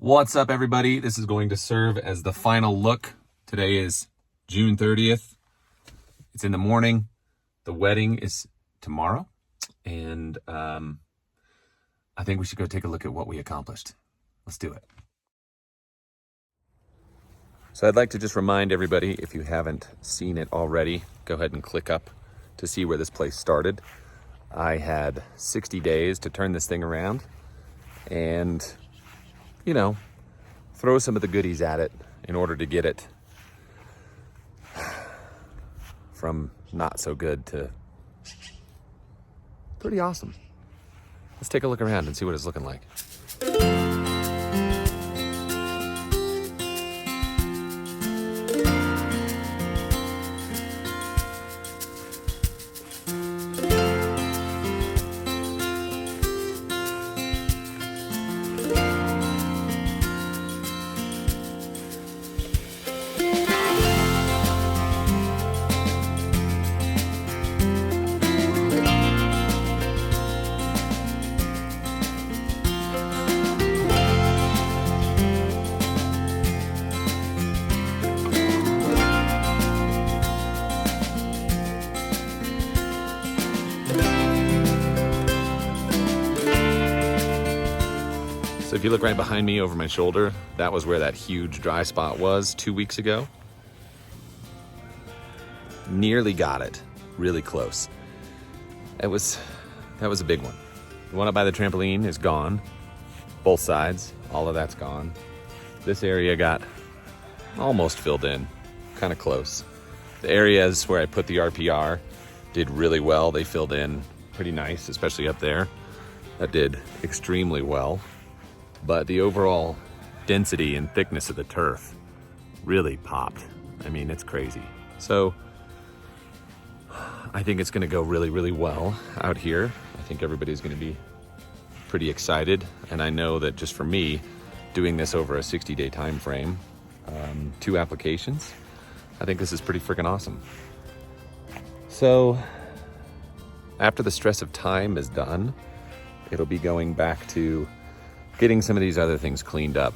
What's up, everybody? This is going to serve as the final look. Today is June 30th. It's in the morning. The wedding is tomorrow. And I think we should go take a look at what we accomplished. Let's do it. So I'd like to just remind everybody, if you haven't seen it already, go ahead and click up to see where this place started. I had 60 days to turn this thing around and, you know, throw some of the goodies at it in order to get it from not so good to pretty awesome. Let's take a look around and see what it's looking like. So if you look right behind me over my shoulder, that was where that huge dry spot was 2 weeks ago. Nearly got it, really close. That was a big one. The one up by the trampoline is gone. Both sides, all of that's gone. This area got almost filled in, kind of close. The areas where I put the RPR did really well. They filled in pretty nice, especially up there. That did extremely well. But the overall density and thickness of the turf really popped. I mean, it's crazy. So I think it's gonna go really, really well out here. I think everybody's gonna be pretty excited. And I know that just for me, doing this over a 60-day time frame, 2 applications, I think this is pretty freaking awesome. So after the stress of time is done, it'll be going back to getting some of these other things cleaned up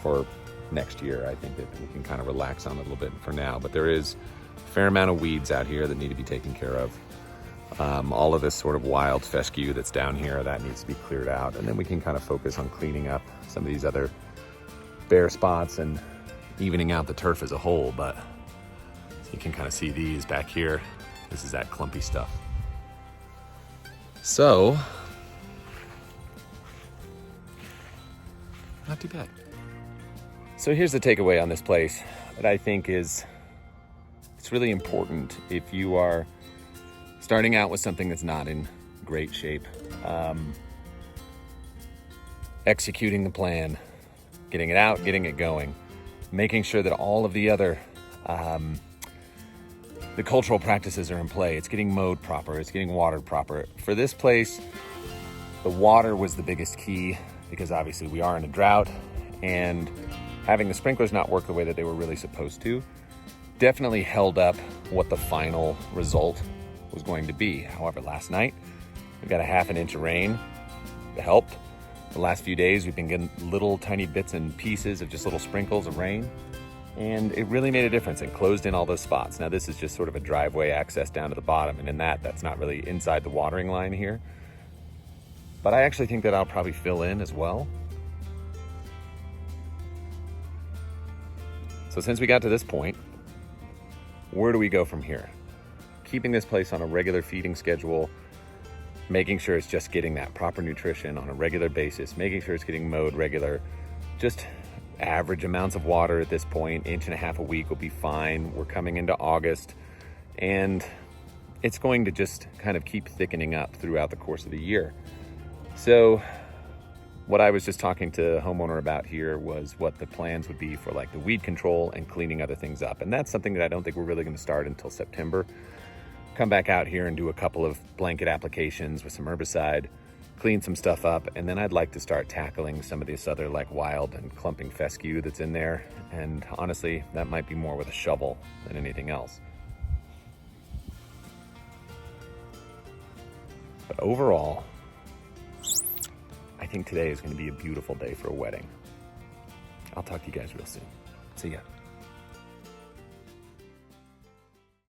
for next year. I think that we can kind of relax on it a little bit for now, but there is a fair amount of weeds out here that need to be taken care of. All of this sort of wild fescue that's down here, that needs to be cleared out. And then we can kind of focus on cleaning up some of these other bare spots and evening out the turf as a whole. But you can kind of see these back here. This is that clumpy stuff. So, not too bad. So here's the takeaway on this place that I think it's really important if you are starting out with something that's not in great shape. Executing the plan, getting it out, getting it going, making sure that all of the other the cultural practices are in play. It's getting mowed proper, it's getting watered proper. For this place, the water was the biggest key, because obviously we are in a drought, and having the sprinklers not work the way that they were really supposed to definitely held up what the final result was going to be. However, last night we got a ½ inch of rain that helped. The last few days we've been getting little tiny bits and pieces of just little sprinkles of rain, and it really made a difference and closed in all those spots. Now this is just sort of a driveway access down to the bottom, and in that's not really inside the watering line here. But I actually think that I'll probably fill in as well. So since we got to this point, where do we go from here? Keeping this place on a regular feeding schedule, making sure it's just getting that proper nutrition on a regular basis, making sure it's getting mowed regular, just average amounts of water at this point, 1.5 inches a week will be fine. We're coming into August, and it's going to just kind of keep thickening up throughout the course of the year. So what I was just talking to a homeowner about here was what the plans would be for like the weed control and cleaning other things up. And that's something that I don't think we're really going to start until September. Come back out here and do a couple of blanket applications with some herbicide, clean some stuff up, and then I'd like to start tackling some of this other like wild and clumping fescue that's in there. And honestly, that might be more with a shovel than anything else. But overall, I think today is going to be a beautiful day for a wedding. I'll talk to you guys real soon. See ya.